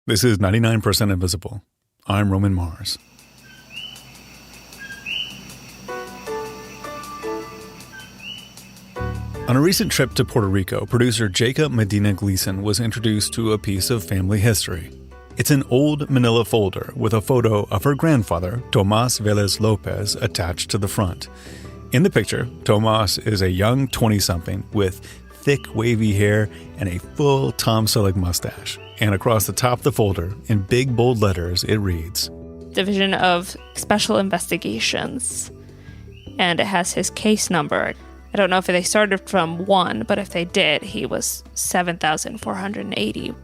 This is 99% Invisible. I'm Roman Mars. On a recent trip to Puerto Rico, producer Jacob Medina Gleason was introduced to a piece of family history. It's an old manila folder with a photo of her grandfather, Tomas Velez Lopez, attached to the front. In the picture, Tomas is a young 20-something with thick, wavy hair and a full Tom Selleck mustache. And across the top of the folder, in big, bold letters, it reads, Division of Special Investigations. And it has his case number. I don't know if they started from 1, but if they did, he was 7,480.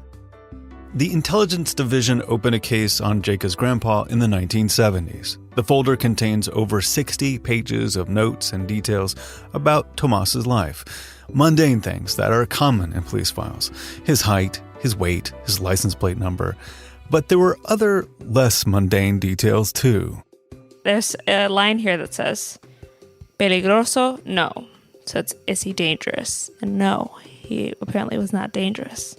The Intelligence Division opened a case on Jacob's grandpa in the 1970s. The folder contains over 60 pages of notes and details about Tomas's life. Mundane things that are common in police files. His height, his weight, his license plate number. But there were other, less mundane details too. There's a line here that says, peligroso? No. So is he dangerous? And no, he apparently was not dangerous.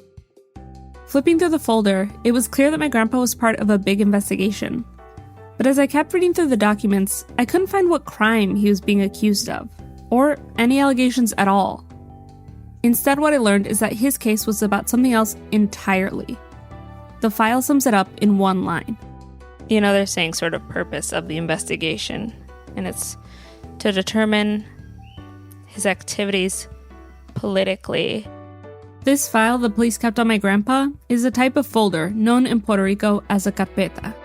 Flipping through the folder, it was clear that my grandpa was part of a big investigation. But as I kept reading through the documents, I couldn't find what crime he was being accused of, or any allegations at all. Instead, what I learned is that his case was about something else entirely. The file sums it up in one line. You know, they're saying sort of purpose of the investigation, and it's to determine his activities politically. This file the police kept on my grandpa is a type of folder known in Puerto Rico as a carpeta.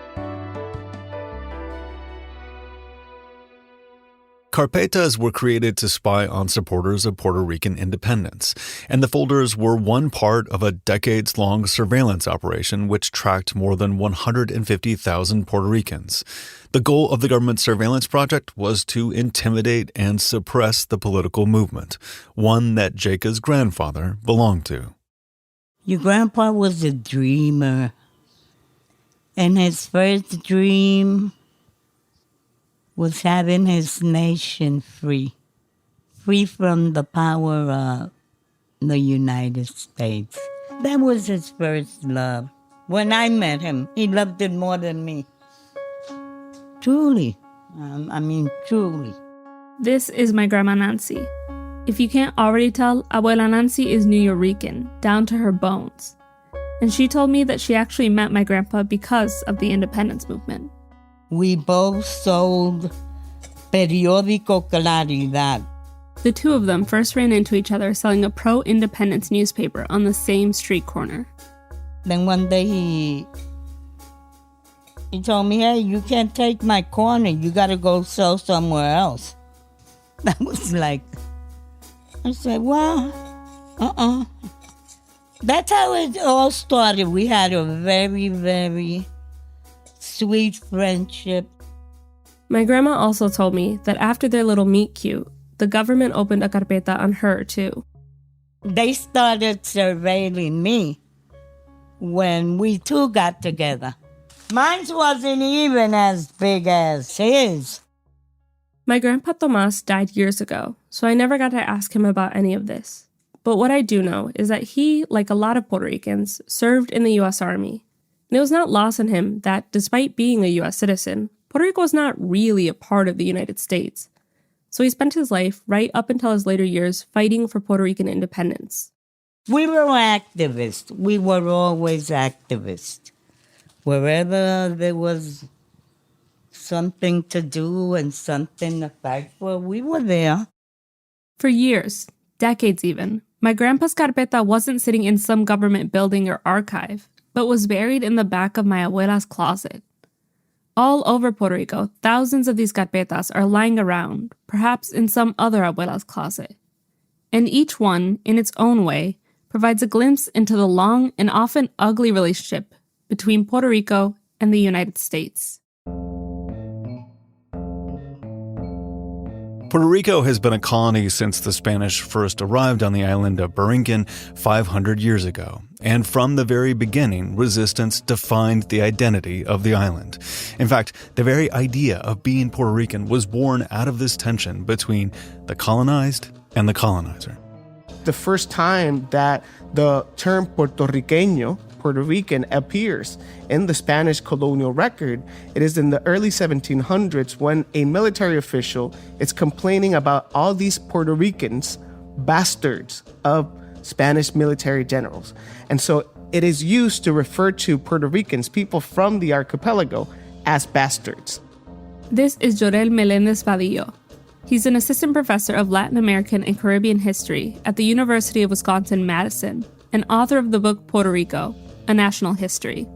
Carpetas were created to spy on supporters of Puerto Rican independence, and the folders were one part of a decades-long surveillance operation which tracked more than 150,000 Puerto Ricans. The goal of the government surveillance project was to intimidate and suppress the political movement, one that Jacob's grandfather belonged to. Your grandpa was a dreamer, and his first dream was having his nation free from the power of the United States. That was his first love. When I met him, he loved it more than me. Truly. Truly. This is my grandma Nancy. If you can't already tell, Abuela Nancy is New Yorican, down to her bones. And she told me that she actually met my grandpa because of the independence movement. We both sold Periódico Claridad. The two of them first ran into each other selling a pro-independence newspaper on the same street corner. Then one day he told me, hey, you can't take my corner. You got to go sell somewhere else. That was like, I said, well, That's how it all started. We had a very, very sweet friendship. My grandma also told me that after their little meet cute, the government opened a carpeta on her too. They started surveilling me when we two got together. Mine wasn't even as big as his. My grandpa Tomas died years ago, so I never got to ask him about any of this. But what I do know is that he, like a lot of Puerto Ricans, served in the U.S. Army. And it was not lost on him that, despite being a U.S. citizen, Puerto Rico was not really a part of the United States. So he spent his life, right up until his later years, fighting for Puerto Rican independence. We were activists. We were always activists. Wherever there was something to do and something to fight for, we were there. For years, decades even, my grandpa's carpeta wasn't sitting in some government building or archive, but was buried in the back of my abuela's closet. All over Puerto Rico, thousands of these carpetas are lying around, perhaps in some other abuela's closet. And each one, in its own way, provides a glimpse into the long and often ugly relationship between Puerto Rico and the United States. Puerto Rico has been a colony since the Spanish first arrived on the island of Borinquen 500 years ago. And from the very beginning, resistance defined the identity of the island. In fact, the very idea of being Puerto Rican was born out of this tension between the colonized and the colonizer. The first time that the term Puertorriqueño Puerto Rican appears in the Spanish colonial record, it is in the early 1700s when a military official is complaining about all these Puerto Ricans, bastards of Spanish military generals. And so it is used to refer to Puerto Ricans, people from the archipelago, as bastards. This is Jorel Melendez Vadillo. He's an assistant professor of Latin American and Caribbean history at the University of Wisconsin-Madison and author of the book Puerto Rico, A National History.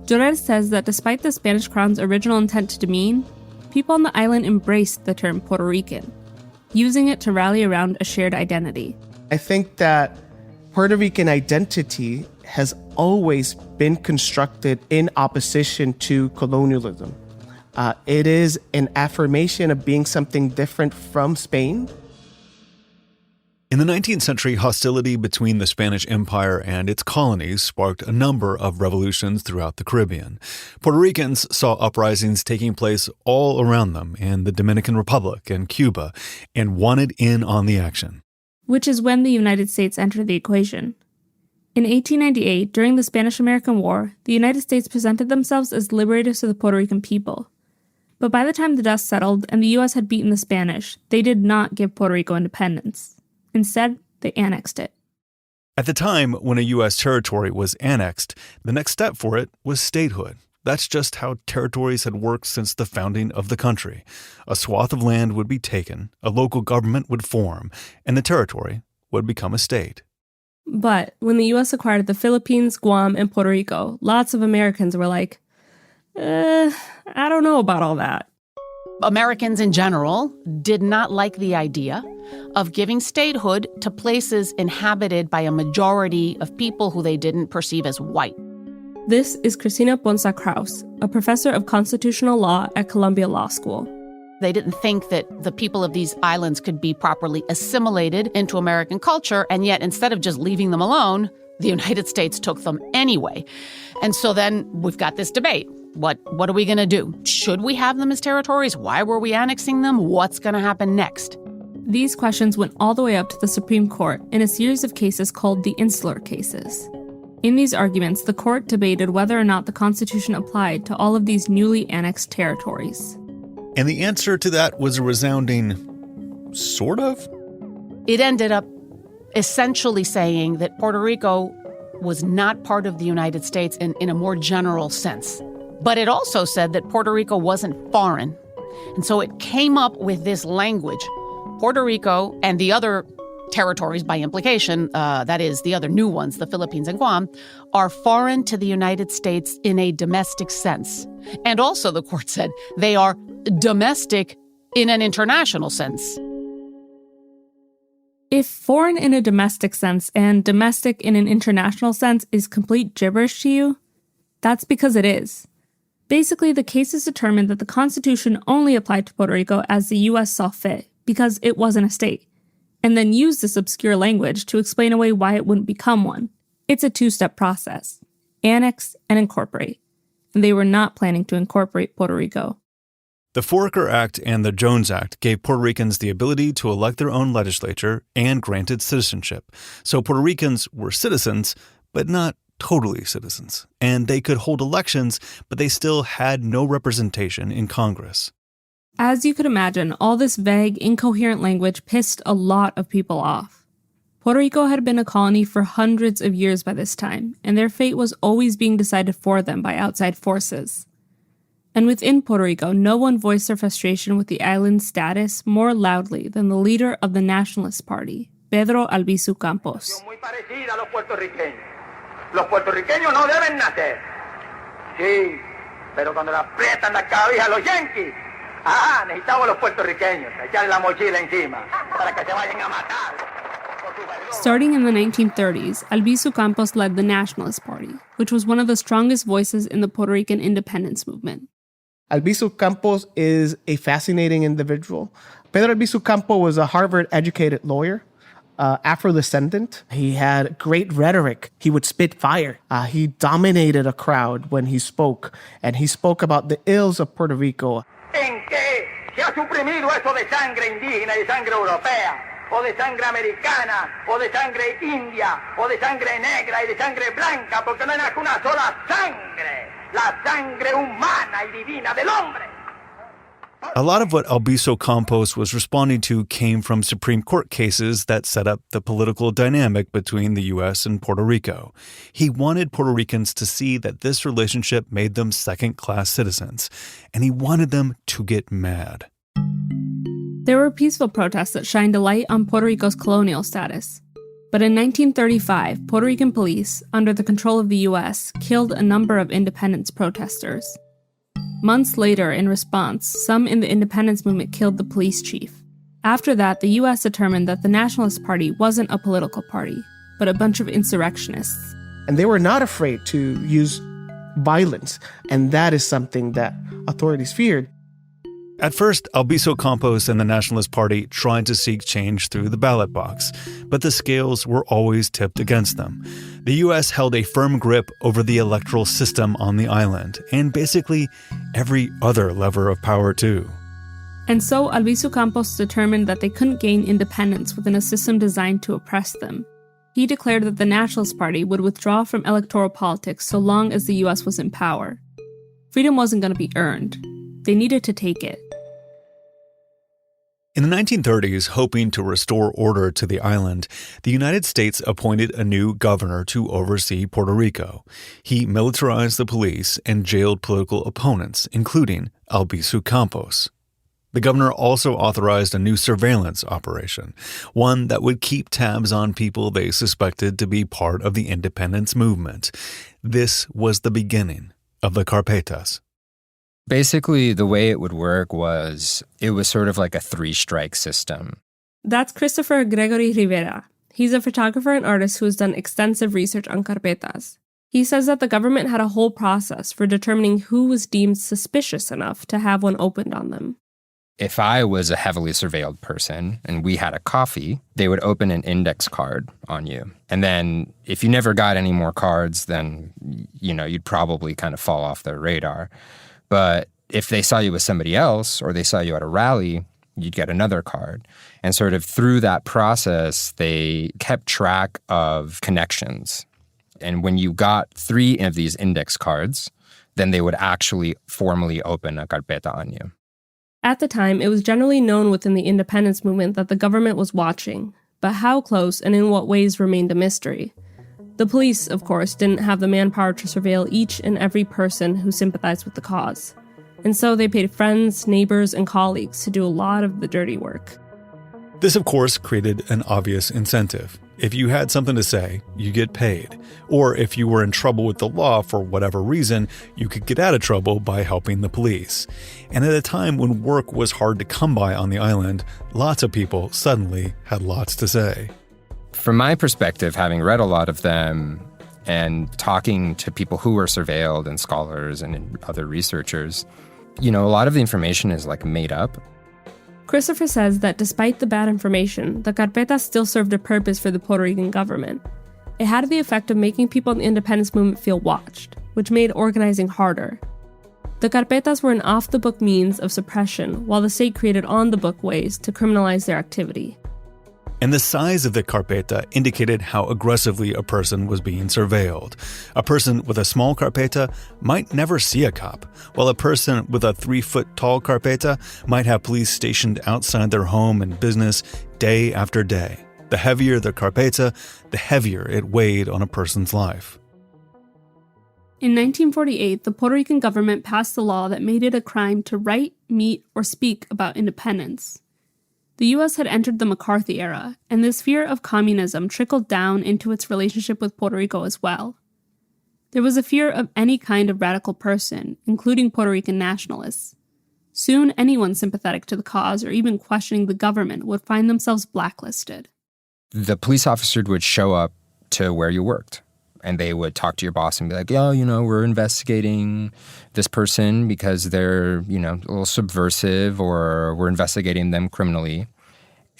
Jorel says that despite the Spanish crown's original intent to demean, people on the island embraced the term Puerto Rican, using it to rally around a shared identity. I think that Puerto Rican identity has always been constructed in opposition to colonialism. It is an affirmation of being something different from Spain. In the 19th century, hostility between the Spanish Empire and its colonies sparked a number of revolutions throughout the Caribbean. Puerto Ricans saw uprisings taking place all around them in the Dominican Republic and Cuba and wanted in on the action. Which is when the United States entered the equation. In 1898, during the Spanish-American War, the United States presented themselves as liberators to the Puerto Rican people. But by the time the dust settled and the U.S. had beaten the Spanish, they did not give Puerto Rico independence. Instead, they annexed it. At the time when a U.S. territory was annexed, the next step for it was statehood. That's just how territories had worked since the founding of the country. A swath of land would be taken, a local government would form, and the territory would become a state. But when the U.S. acquired the Philippines, Guam, and Puerto Rico, lots of Americans were like, I don't know about all that. Americans in general did not like the idea of giving statehood to places inhabited by a majority of people who they didn't perceive as white. This is Cristina Ponsa Kraus, a professor of constitutional law at Columbia Law School. They didn't think that the people of these islands could be properly assimilated into American culture, and yet instead of just leaving them alone, the United States took them anyway. And so then we've got this debate. What are we going to do? Should we have them as territories? Why were we annexing them? What's going to happen next? These questions went all the way up to the Supreme Court in a series of cases called the Insular Cases. In these arguments, the court debated whether or not the Constitution applied to all of these newly annexed territories. And the answer to that was a resounding, sort of? It ended up essentially saying that Puerto Rico was not part of the United States in a more general sense. But it also said that Puerto Rico wasn't foreign. And so it came up with this language. Puerto Rico and the other territories by implication, that is, the other new ones, the Philippines and Guam, are foreign to the United States in a domestic sense. And also, the court said, they are domestic in an international sense. If foreign in a domestic sense and domestic in an international sense is complete gibberish to you, that's because it is. Basically, the cases determined that the Constitution only applied to Puerto Rico as the U.S. saw fit, because it wasn't a state, and then used this obscure language to explain away why it wouldn't become one. It's a two-step process: annex and incorporate. And they were not planning to incorporate Puerto Rico. The Foraker Act and the Jones Act gave Puerto Ricans the ability to elect their own legislature and granted citizenship. So Puerto Ricans were citizens, but not totally citizens. And they could hold elections, but they still had no representation in Congress. As you could imagine, all this vague, incoherent language pissed a lot of people off. Puerto Rico had been a colony for hundreds of years by this time, and their fate was always being decided for them by outside forces. And within Puerto Rico, no one voiced their frustration with the island's status more loudly than the leader of the Nationalist Party, Pedro Albizu Campos. Los puertorriqueños no deben nacer. Sí, pero cuando le aprietan la cabeza a los yanquis, necesitamos los puertorriqueños, echarle la mochila encima, para que se vayan a matar. Starting in the 1930s, Albizu Campos led the Nationalist Party, which was one of the strongest voices in the Puerto Rican independence movement. Albizu Campos is a fascinating individual. Pedro Albizu Campos was a Harvard-educated lawyer. Afro-descendant. He had great rhetoric. He would spit fire. He dominated a crowd when he spoke, and he spoke about the ills of Puerto Rico. En que se ha suprimido eso de sangre indígena y sangre europea. o de sangre americana, o de sangre india, o de sangre negra y de sangre blanca, porque no hay más que una sola sangre, la sangre humana y divina del hombre. A lot of what Albizu Campos was responding to came from Supreme Court cases that set up the political dynamic between the U.S. and Puerto Rico. He wanted Puerto Ricans to see that this relationship made them second-class citizens, and he wanted them to get mad. There were peaceful protests that shined a light on Puerto Rico's colonial status. But in 1935, Puerto Rican police, under the control of the U.S., killed a number of independence protesters. Months later, in response, some in the independence movement killed the police chief. After that, the U.S. determined that the Nationalist Party wasn't a political party, but a bunch of insurrectionists. And they were not afraid to use violence, and that is something that authorities feared. At first, Albizu Campos and the Nationalist Party tried to seek change through the ballot box, but the scales were always tipped against them. The U.S. held a firm grip over the electoral system on the island, and basically every other lever of power too. And so Albizu Campos determined that they couldn't gain independence within a system designed to oppress them. He declared that the Nationalist Party would withdraw from electoral politics so long as the U.S. was in power. Freedom wasn't going to be earned. They needed to take it. In the 1930s, hoping to restore order to the island, the United States appointed a new governor to oversee Puerto Rico. He militarized the police and jailed political opponents, including Albizu Campos. The governor also authorized a new surveillance operation, one that would keep tabs on people they suspected to be part of the independence movement. This was the beginning of the carpetas. Basically, the way it would work was, it was sort of like a three-strike system. That's Christopher Gregory Rivera. He's a photographer and artist who has done extensive research on carpetas. He says that the government had a whole process for determining who was deemed suspicious enough to have one opened on them. If I was a heavily surveilled person and we had a coffee, they would open an index card on you. And then if you never got any more cards, then, you'd probably kind of fall off their radar. But if they saw you with somebody else or they saw you at a rally, you'd get another card. And sort of through that process, they kept track of connections. And when you got 3 of these index cards, then they would actually formally open a carpeta on you. At the time, it was generally known within the independence movement that the government was watching, but how close and in what ways remained a mystery. The police, of course, didn't have the manpower to surveil each and every person who sympathized with the cause. And so they paid friends, neighbors, and colleagues to do a lot of the dirty work. This, of course, created an obvious incentive. If you had something to say, you get paid. Or if you were in trouble with the law for whatever reason, you could get out of trouble by helping the police. And at a time when work was hard to come by on the island, lots of people suddenly had lots to say. From my perspective, having read a lot of them and talking to people who were surveilled and scholars and other researchers, a lot of the information is made up. Christopher says that despite the bad information, the carpetas still served a purpose for the Puerto Rican government. It had the effect of making people in the independence movement feel watched, which made organizing harder. The carpetas were an off-the-book means of suppression, while the state created on-the-book ways to criminalize their activity. And the size of the carpeta indicated how aggressively a person was being surveilled. A person with a small carpeta might never see a cop, while a person with a 3-foot-tall carpeta might have police stationed outside their home and business day after day. The heavier the carpeta, the heavier it weighed on a person's life. In 1948, the Puerto Rican government passed a law that made it a crime to write, meet, or speak about independence. The U.S. had entered the McCarthy era, and this fear of communism trickled down into its relationship with Puerto Rico as well. There was a fear of any kind of radical person, including Puerto Rican nationalists. Soon, anyone sympathetic to the cause or even questioning the government would find themselves blacklisted. The police officer would show up to where you worked, and they would talk to your boss and be like, we're investigating this person because they're, a little subversive, or we're investigating them criminally.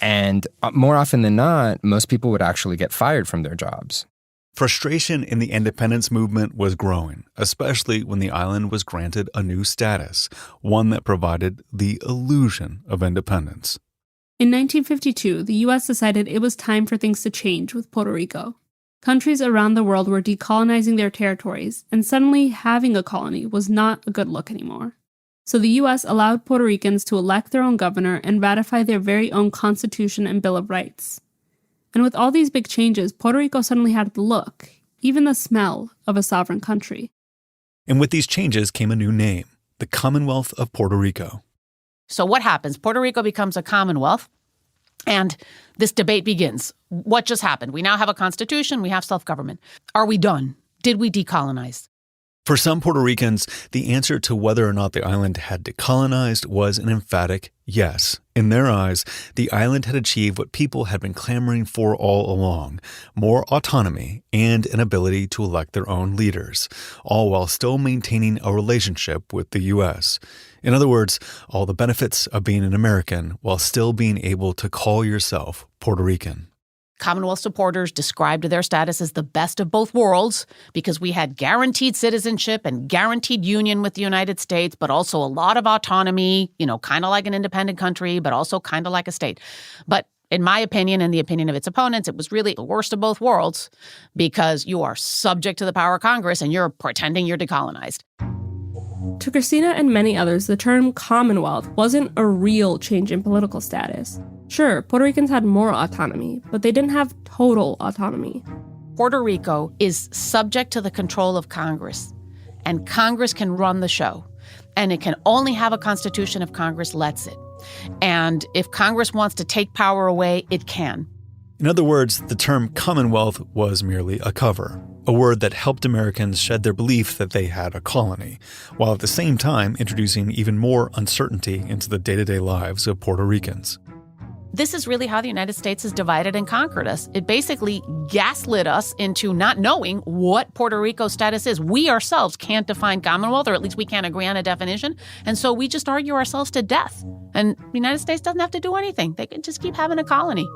And more often than not, most people would actually get fired from their jobs. Frustration in the independence movement was growing, especially when the island was granted a new status, one that provided the illusion of independence. In 1952, the US decided it was time for things to change with Puerto Rico. Countries around the world were decolonizing their territories, and suddenly having a colony was not a good look anymore. So the US allowed Puerto Ricans to elect their own governor and ratify their very own Constitution and Bill of Rights. And with all these big changes, Puerto Rico suddenly had the look, even the smell, of a sovereign country. And with these changes came a new name, the Commonwealth of Puerto Rico. So what happens? Puerto Rico becomes a commonwealth, and this debate begins. What just happened? We now have a constitution. We have self-government. Are we done? Did we decolonize? For some Puerto Ricans, the answer to whether or not the island had decolonized was an emphatic yes. In their eyes, the island had achieved what people had been clamoring for all along, more autonomy and an ability to elect their own leaders, all while still maintaining a relationship with the U.S. In other words, all the benefits of being an American while still being able to call yourself Puerto Rican. Commonwealth supporters described their status as the best of both worlds because we had guaranteed citizenship and guaranteed union with the United States, but also a lot of autonomy, kind of like an independent country, but also kind of like a state. But in my opinion and the opinion of its opponents, it was really the worst of both worlds because you are subject to the power of Congress and you're pretending you're decolonized. To Christina and many others, the term Commonwealth wasn't a real change in political status. Sure, Puerto Ricans had more autonomy, but they didn't have total autonomy. Puerto Rico is subject to the control of Congress, and Congress can run the show. And it can only have a constitution if Congress lets it. And if Congress wants to take power away, it can. In other words, the term Commonwealth was merely a cover, a word that helped Americans shed their belief that they had a colony, while at the same time introducing even more uncertainty into the day-to-day lives of Puerto Ricans. This is really how the United States has divided and conquered us. It basically gaslit us into not knowing what Puerto Rico's status is. We ourselves can't define Commonwealth, or at least we can't agree on a definition. And so we just argue ourselves to death. And the United States doesn't have to do anything. They can just keep having a colony.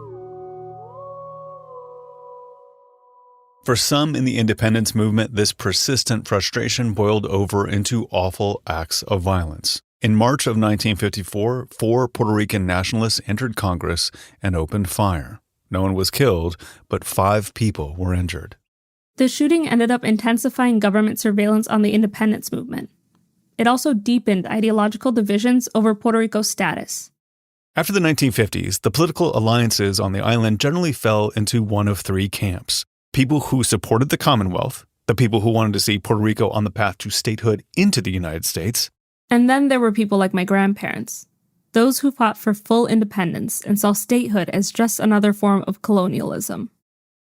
For some in the independence movement, this persistent frustration boiled over into awful acts of violence. In March of 1954, 4 Puerto Rican nationalists entered Congress and opened fire. No one was killed, but 5 people were injured. The shooting ended up intensifying government surveillance on the independence movement. It also deepened ideological divisions over Puerto Rico's status. After the 1950s, the political alliances on the island generally fell into one of 3 camps. People who supported the Commonwealth, the people who wanted to see Puerto Rico on the path to statehood into the United States, and then there were people like my grandparents, those who fought for full independence and saw statehood as just another form of colonialism.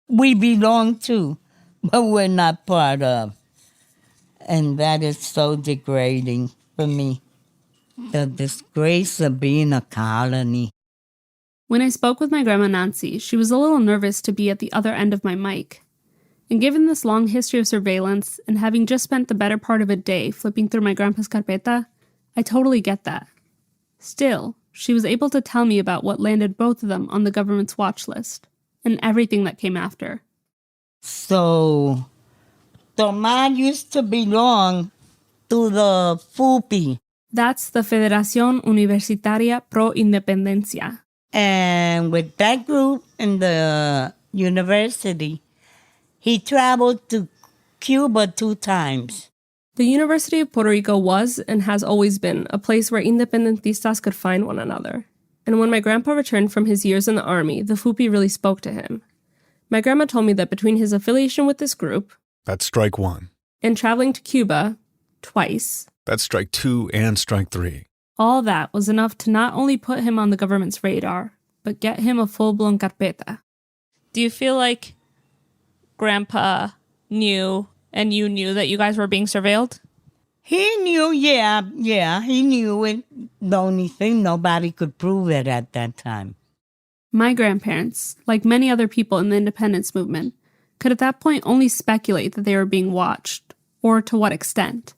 We belong to, but we're not part of. And that is so degrading for me. The disgrace of being a colony. When I spoke with my grandma Nancy, she was a little nervous to be at the other end of my mic. And given this long history of surveillance and having just spent the better part of a day flipping through my grandpa's carpeta, I totally get that. Still, she was able to tell me about what landed both of them on the government's watch list and everything that came after. So, Tomás used to belong to the FUPI. That's the Federación Universitaria Pro Independencia. And with that group in the university, he traveled to Cuba 2 times. The University of Puerto Rico was and has always been a place where independentistas could find one another. And when my grandpa returned from his years in the army, the FUPI really spoke to him. My grandma told me that between his affiliation with this group, that's strike 1, and traveling to Cuba twice, that's strike 2 and strike 3. All that was enough to not only put him on the government's radar, but get him a full-blown carpeta. Do you feel like Grandpa knew and you knew that you guys were being surveilled? He knew, yeah, he knew it. The only thing, nobody could prove it at that time. My grandparents, like many other people in the independence movement, could at that point only speculate that they were being watched, or to what extent.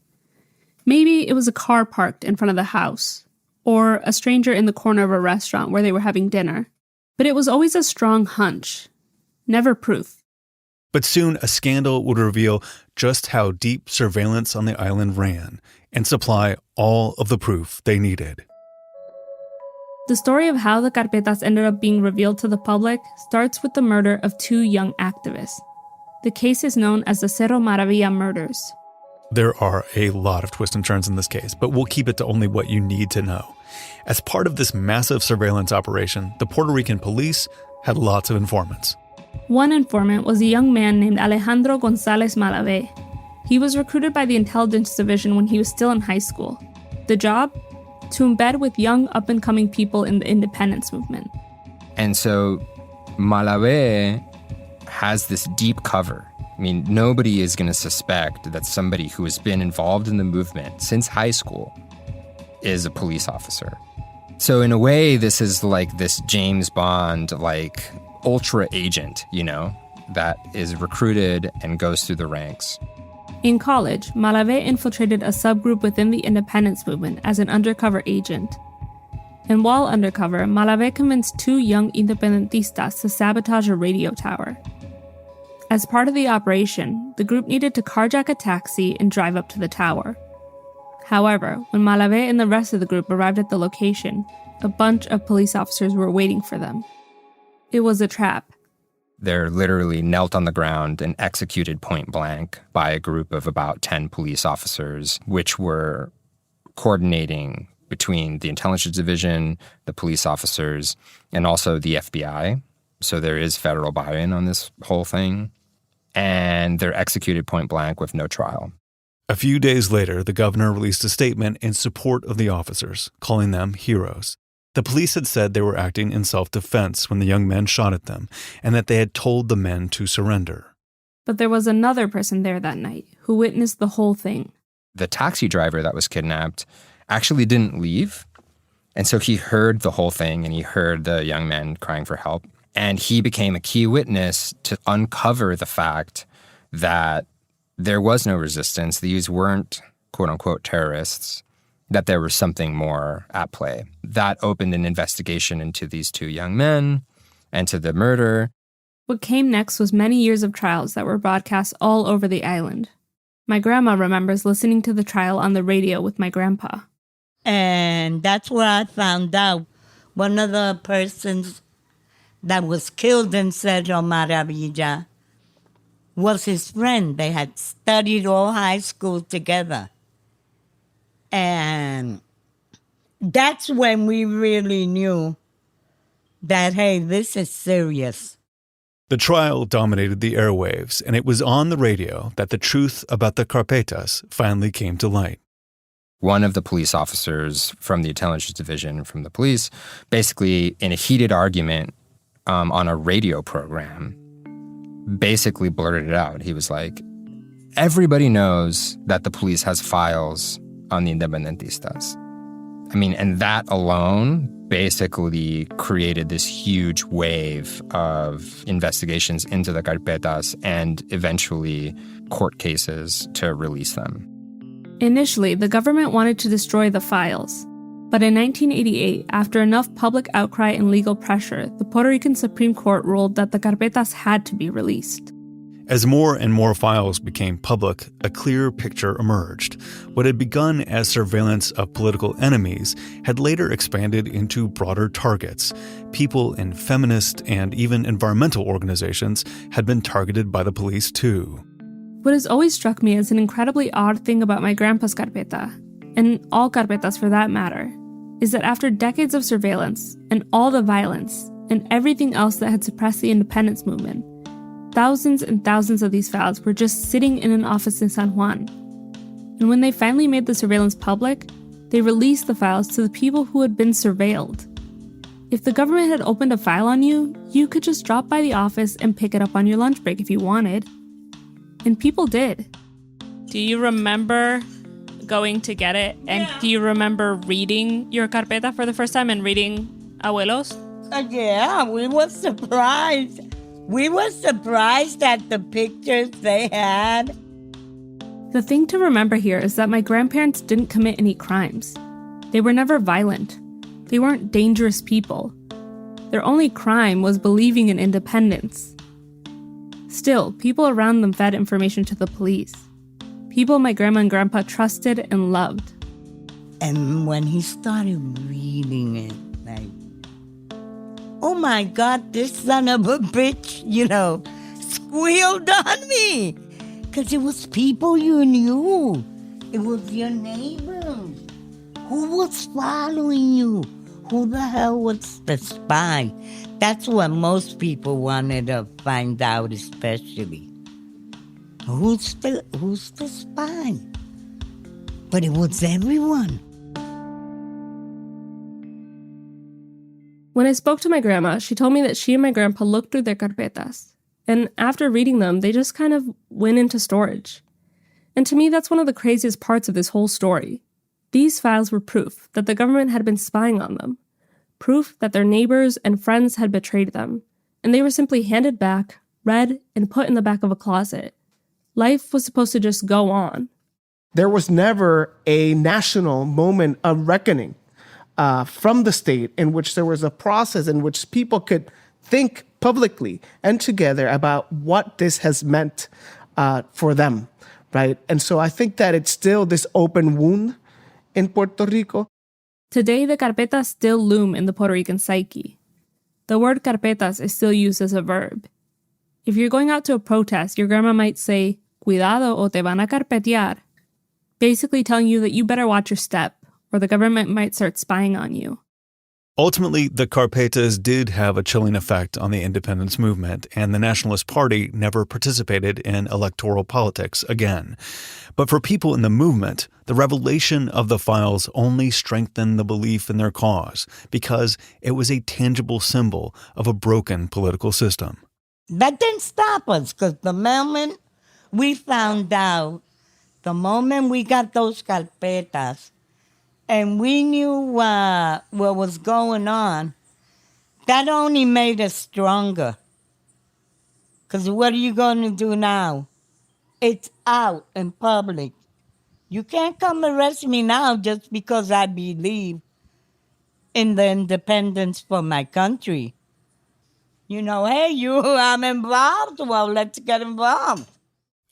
Maybe it was a car parked in front of the house, or a stranger in the corner of a restaurant where they were having dinner. But it was always a strong hunch, never proof. But soon a scandal would reveal just how deep surveillance on the island ran and supply all of the proof they needed. The story of how the carpetas ended up being revealed to the public starts with the murder of 2 young activists. The case is known as the Cerro Maravilla murders. There are a lot of twists and turns in this case, but we'll keep it to only what you need to know. As part of this massive surveillance operation, the Puerto Rican police had lots of informants. One informant was a young man named Alejandro González Malave. He was recruited by the intelligence division when he was still in high school. The job? To embed with young up-and-coming people in the independence movement. And so Malave has this deep cover. I mean, nobody is going to suspect that somebody who has been involved in the movement since high school is a police officer. So in a way, this is like this James Bond, like ultra agent, that is recruited and goes through the ranks. In college, Malave infiltrated a subgroup within the independence movement as an undercover agent. And while undercover, Malave convinced 2 young independentistas to sabotage a radio tower. As part of the operation, the group needed to carjack a taxi and drive up to the tower. However, when Malave and the rest of the group arrived at the location, a bunch of police officers were waiting for them. It was a trap. They're literally knelt on the ground and executed point blank by a group of about 10 police officers, which were coordinating between the intelligence division, the police officers, and also the FBI. So there is federal buy-in on this whole thing. And they're executed point blank with no trial. A few days later, the governor released a statement in support of the officers, calling them heroes. The police had said they were acting in self-defense when the young men shot at them, and that they had told the men to surrender. But there was another person there that night who witnessed the whole thing. The taxi driver that was kidnapped actually didn't leave. And so he heard the whole thing, and he heard the young men crying for help. And he became a key witness to uncover the fact that there was no resistance. These weren't, quote-unquote, terrorists, that there was something more at play. That opened an investigation into these 2 young men and to the murder. What came next was many years of trials that were broadcast all over the island. My grandma remembers listening to the trial on the radio with my grandpa. And that's where I found out one of the persons that was killed in Cerro Maravilla was his friend. They had studied all high school together. And that's when we really knew that, hey, this is serious. The trial dominated the airwaves, and it was on the radio that the truth about the carpetas finally came to light. One of the police officers from the intelligence division from the police, basically in a heated argument on a radio program, basically blurted it out. He was like, everybody knows that the police has files on the independentistas. I mean, and that alone basically created this huge wave of investigations into the carpetas and eventually court cases to release them. Initially, the government wanted to destroy the files. But in 1988, after enough public outcry and legal pressure, the Puerto Rican Supreme Court ruled that the carpetas had to be released. As more and more files became public, a clear picture emerged. What had begun as surveillance of political enemies had later expanded into broader targets. People in feminist and even environmental organizations had been targeted by the police too. What has always struck me as an incredibly odd thing about my grandpa's carpeta, and all carpetas for that matter, is that after decades of surveillance and all the violence and everything else that had suppressed the independence movement, thousands and thousands of these files were just sitting in an office in San Juan. And when they finally made the surveillance public, they released the files to the people who had been surveilled. If the government had opened a file on you, you could just drop by the office and pick it up on your lunch break if you wanted. And people did. Do you remember going to get it? And do you remember reading your carpeta for the first time and reading Abuelos? Yeah, we were surprised. We were surprised at the pictures they had. The thing to remember here is that my grandparents didn't commit any crimes. They were never violent. They weren't dangerous people. Their only crime was believing in independence. Still, people around them fed information to the police. People my grandma and grandpa trusted and loved. And when he started reading it, Like, oh my God, this son of a bitch, squealed on me. Because it was people you knew. It was your neighbors. Who was following you? Who the hell was the spy? That's what most people wanted to find out, especially. Who's the spy? But it was everyone. When I spoke to my grandma, she told me that she and my grandpa looked through their carpetas. And after reading them, they just kind of went into storage. And to me, that's one of the craziest parts of this whole story. These files were proof that the government had been spying on them. Proof that their neighbors and friends had betrayed them. And they were simply handed back, read, and put in the back of a closet. Life was supposed to just go on. There was never a national moment of reckoning from the state in which there was a process in which people could think publicly and together about what this has meant for them, right? And so I think that it's still this open wound in Puerto Rico. Today, the carpetas still loom in the Puerto Rican psyche. The word carpetas is still used as a verb. If you're going out to a protest, your grandma might say, "Cuidado o te van a carpetear," basically telling you that you better watch your step, or the government might start spying on you. Ultimately, the carpetas did have a chilling effect on the independence movement, and the Nationalist Party never participated in electoral politics again. But for people in the movement, the revelation of the files only strengthened the belief in their cause because it was a tangible symbol of a broken political system. That didn't stop us, because the moment we found out, the moment we got those carpetas, and we knew what was going on, that only made us stronger. Because what are you going to do now? It's out in public. You can't come arrest me now just because I believe in the independence for my country. Hey, I'm involved. Well, let's get involved.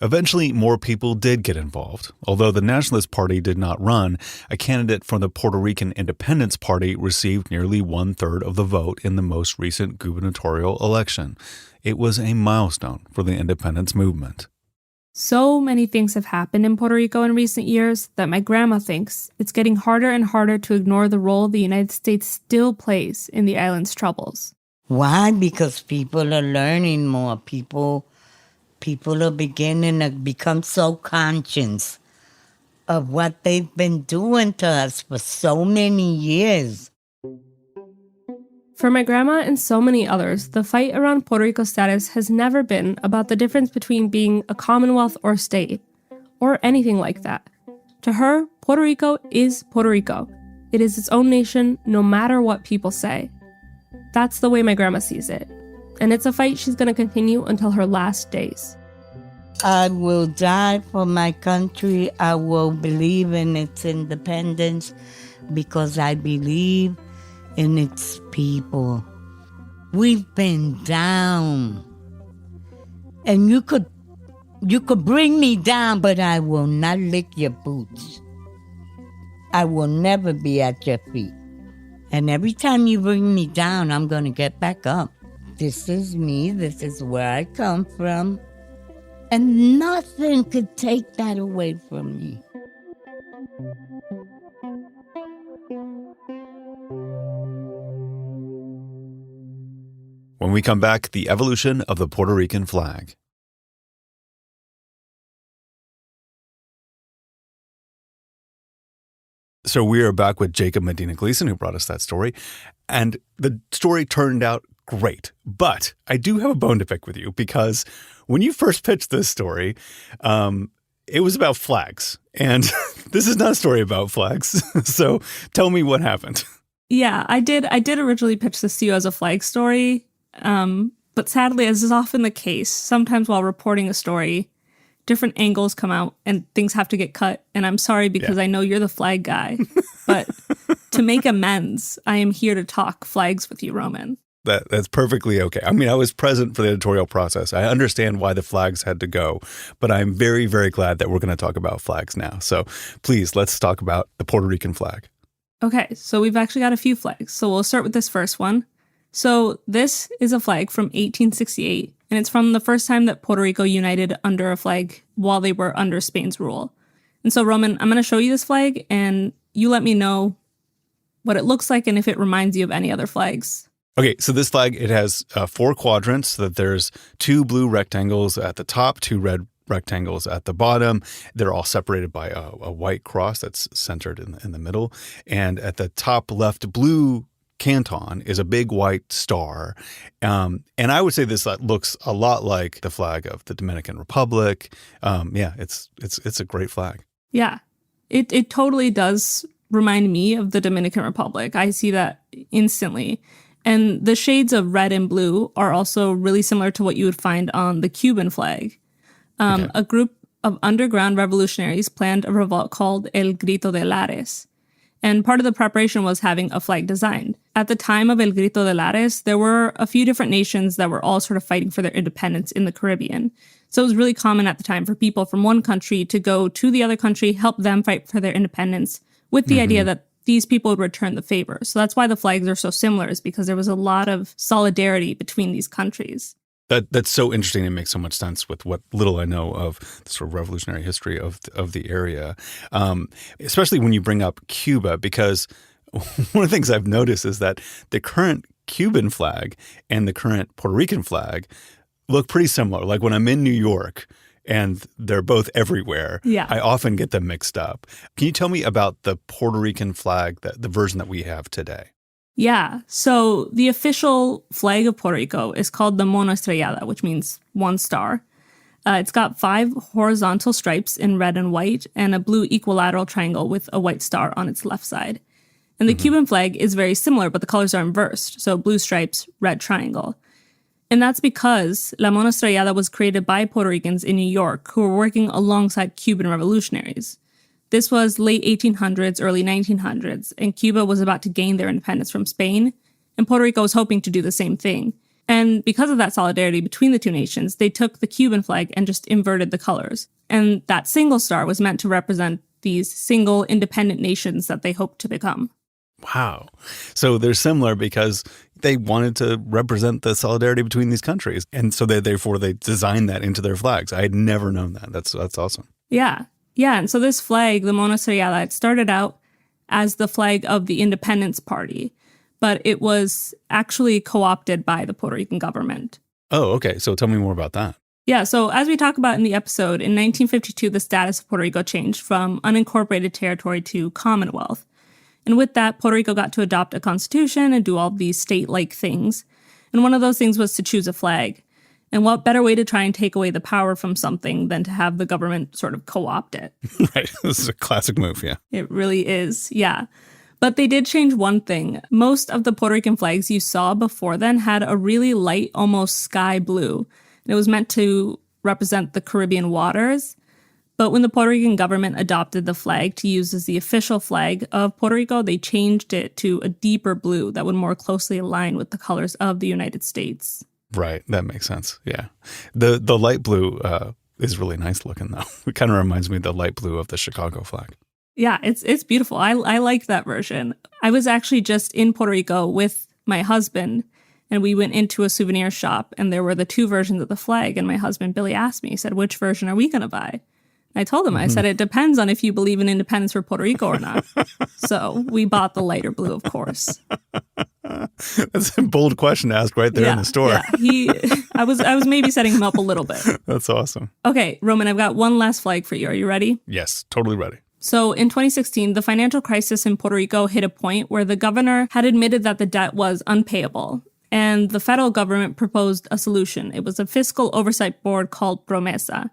Eventually, more people did get involved. Although the Nationalist Party did not run, a candidate from the Puerto Rican Independence Party received nearly 1/3 of the vote in the most recent gubernatorial election. It was a milestone for the independence movement. So many things have happened in Puerto Rico in recent years that my grandma thinks it's getting harder and harder to ignore the role the United States still plays in the island's troubles. Why? Because people are learning more. People are beginning to become so conscious of what they've been doing to us for so many years. For my grandma and so many others, the fight around Puerto Rico's status has never been about the difference between being a commonwealth or state, or anything like that. To her, Puerto Rico is Puerto Rico. It is its own nation, no matter what people say. That's the way my grandma sees it. And it's a fight she's going to continue until her last days. I will die for my country. I will believe in its independence because I believe in its people. We've been down. And you could bring me down, but I will not lick your boots. I will never be at your feet. And every time you bring me down, I'm going to get back up. This is me. This is where I come from. And nothing could take that away from me. When we come back, the evolution of the Puerto Rican flag. So we are back with Jacob Medina Gleason, who brought us that story. And the story turned out great. But I do have a bone to pick with you because when you first pitched this story, it was about flags. And this is not a story about flags. So tell me what happened. Yeah, I did originally pitch this to you as a flag story. But sadly, as is often the case, sometimes while reporting a story, different angles come out and things have to get cut. And I'm sorry because I know you're the flag guy. But to make amends, I am here to talk flags with you, Roman. That's perfectly okay. I mean, I was present for the editorial process. I understand why the flags had to go, but I'm very, very glad that we're going to talk about flags now. So please, let's talk about the Puerto Rican flag. Okay, so we've actually got a few flags. So we'll start with this first one. So this is a flag from 1868, and it's from the first time that Puerto Rico united under a flag while they were under Spain's rule. And so, Roman, I'm going to show you this flag, and you let me know what it looks like and if it reminds you of any other flags. Okay, so this flag, it has 4 quadrants, so that there's 2 blue rectangles at the top, 2 red rectangles at the bottom. They're all separated by a white cross that's centered in the middle. And at the top left blue canton is a big white star. And I would say this looks a lot like the flag of the Dominican Republic. Yeah, it's a great flag. Yeah, it totally does remind me of the Dominican Republic. I see that instantly. And the shades of red and blue are also really similar to what you would find on the Cuban flag. A group of underground revolutionaries planned a revolt called El Grito de Lares. And part of the preparation was having a flag designed. At the time of El Grito de Lares, there were a few different nations that were all sort of fighting for their independence in the Caribbean. So it was really common at the time for people from one country to go to the other country, help them fight for their independence, with the idea that these people would return the favor. So that's why the flags are so similar, is because there was a lot of solidarity between these countries. That's so interesting. It makes so much sense with what little I know of the sort of revolutionary history of the area, especially when you bring up Cuba, because one of the things I've noticed is that the current Cuban flag and the current Puerto Rican flag look pretty similar. Like when I'm in New York and they're both everywhere, I often get them mixed up. Can you tell me about the Puerto Rican flag, the version that we have today? Yeah, so the official flag of Puerto Rico is called the Mono Estrellada, which means 1 star. It's got 5 horizontal stripes in red and white and a blue equilateral triangle with a white star on its left side. And the Cuban flag is very similar, but the colors are inversed. So blue stripes, red triangle. And that's because La Mono Estrellada was created by Puerto Ricans in New York who were working alongside Cuban revolutionaries. This was late 1800s, early 1900s, and Cuba was about to gain their independence from Spain, and Puerto Rico was hoping to do the same thing. And because of that solidarity between the two nations, they took the Cuban flag and just inverted the colors. And that single star was meant to represent these single independent nations that they hoped to become. Wow. So they're similar because they wanted to represent the solidarity between these countries. And so therefore they designed that into their flags. I had never known that. That's awesome. Yeah. Yeah, and so this flag, the Mono Estrellada, it started out as the flag of the Independence Party, but it was actually co-opted by the Puerto Rican government. Oh, okay. So tell me more about that. Yeah, so as we talk about in the episode, in 1952, the status of Puerto Rico changed from unincorporated territory to commonwealth. And with that, Puerto Rico got to adopt a constitution and do all these state-like things. And one of those things was to choose a flag. And what better way to try and take away the power from something than to have the government sort of co-opt it? Right. This is a classic move, yeah. It really is, yeah. But they did change one thing. Most of the Puerto Rican flags you saw before then had a really light, almost sky blue. And it was meant to represent the Caribbean waters. But when the Puerto Rican government adopted the flag to use as the official flag of Puerto Rico, they changed it to a deeper blue that would more closely align with the colors of the United States. Right. That makes sense. Yeah. The light blue is really nice looking, though. It kind of reminds me of the light blue of the Chicago flag. Yeah, it's beautiful. I like that version. I was actually just in Puerto Rico with my husband, and we went into a souvenir shop, and there were the 2 versions of the flag. And my husband, Billy, asked me, he said, which version are we going to buy? I told him, I said, it depends on if you believe in independence for Puerto Rico or not. So we bought the lighter blue, of course. That's a bold question to ask right there in the store. Yeah. I was maybe setting him up a little bit. That's awesome. Okay, Roman, I've got one last flag for you. Are you ready? Yes, totally ready. So in 2016, the financial crisis in Puerto Rico hit a point where the governor had admitted that the debt was unpayable. And the federal government proposed a solution. It was a fiscal oversight board called Promesa.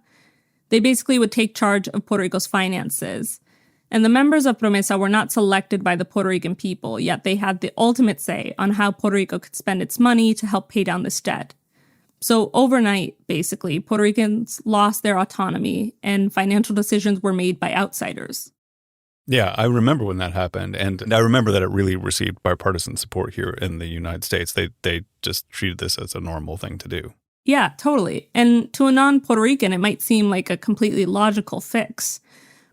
They basically would take charge of Puerto Rico's finances. And the members of Promesa were not selected by the Puerto Rican people, yet they had the ultimate say on how Puerto Rico could spend its money to help pay down this debt. So overnight, basically, Puerto Ricans lost their autonomy and financial decisions were made by outsiders. Yeah, I remember when that happened. And I remember that it really received bipartisan support here in the United States. They just treated this as a normal thing to do. Yeah, totally. And to a non-Puerto Rican, it might seem like a completely logical fix.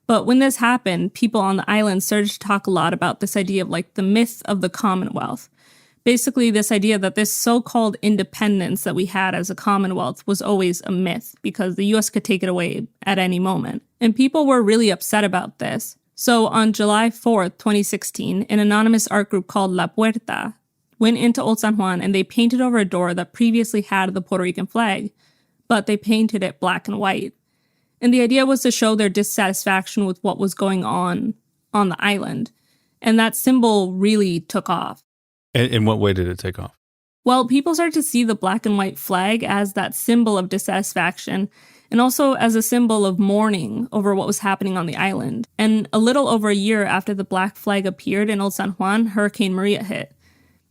But when this happened, people on the island started to talk a lot about this idea of like the myth of the commonwealth. Basically, this idea that this so-called independence that we had as a commonwealth was always a myth because the US could take it away at any moment. And people were really upset about this. So on July 4th, 2016, an anonymous art group called La Puerta went into Old San Juan and they painted over a door that previously had the Puerto Rican flag, but they painted it black and white. And the idea was to show their dissatisfaction with what was going on the island. And that symbol really took off. In what way did it take off? Well, people started to see the black and white flag as that symbol of dissatisfaction and also as a symbol of mourning over what was happening on the island. And a little over a year after the black flag appeared in Old San Juan, Hurricane Maria hit.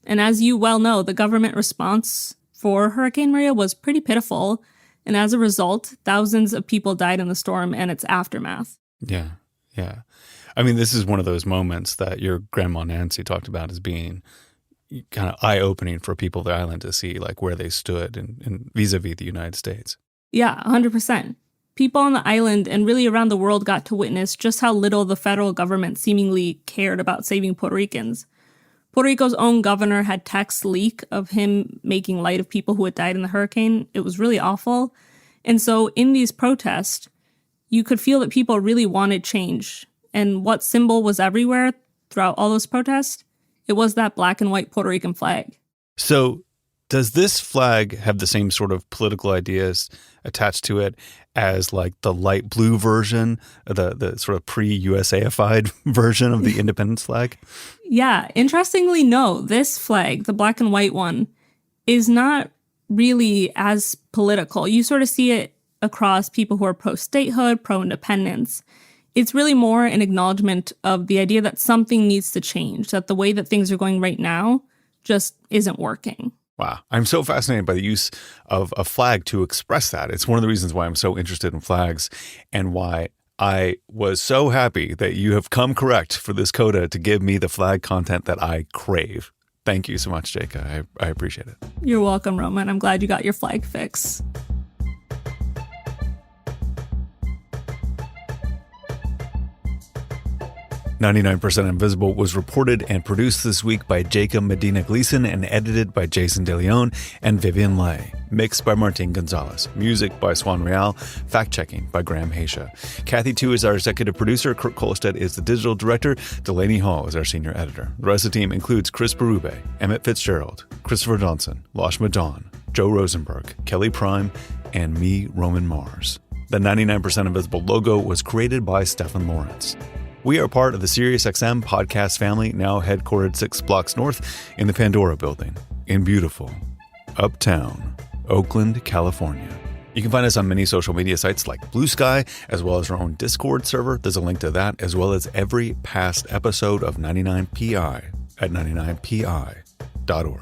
And as you well know, the government response for Hurricane Maria was pretty pitiful. And as a result, thousands of people died in the storm and its aftermath. Yeah. I mean, this is one of those moments that your grandma Nancy talked about as being kind of eye-opening for people of the island to see like where they stood in vis-a-vis the United States. Yeah, 100%. People on the island and really around the world got to witness just how little the federal government seemingly cared about saving Puerto Ricans. Puerto Rico's own governor had texts leak of him making light of people who had died in the hurricane. It was really awful. And so in these protests, you could feel that people really wanted change. And what symbol was everywhere throughout all those protests? It was that black and white Puerto Rican flag. So does this flag have the same sort of political ideas attached to it as like the light blue version, the sort of pre-USAified version of the independence flag? Yeah, interestingly, no. This flag, the black and white one, is not really as political. You sort of see it across people who are pro-statehood, pro-independence. It's really more an acknowledgement of the idea that something needs to change, that the way that things are going right now just isn't working. Wow. I'm so fascinated by the use of a flag to express that. It's one of the reasons why I'm so interested in flags and why I was so happy that you have come correct for this coda to give me the flag content that I crave. Thank you so much, Jacob. I appreciate it. You're welcome, Roman. I'm glad you got your flag fix. "99% Invisible" was reported and produced this week by Jacob Medina Gleason and edited by Jason DeLeon and Vivian Leigh. Mixed by Martin Gonzalez. Music by Swan Real. Fact-checking by Graham Haisha. Kathy Tu is our executive producer. Kurt Kolstad is the digital director. Delaney Hall is our senior editor. The rest of the team includes Chris Berube, Emmett Fitzgerald, Christopher Johnson, Lashma Dawn, Joe Rosenberg, Kelly Prime, and me, Roman Mars. The 99% Invisible logo was created by Stephen Lawrence. We are part of the SiriusXM podcast family, now headquartered 6 blocks north in the Pandora building in beautiful uptown Oakland, California. You can find us on many social media sites like Blue Sky, as well as our own Discord server. There's a link to that, as well as every past episode of 99PI at 99pi.org.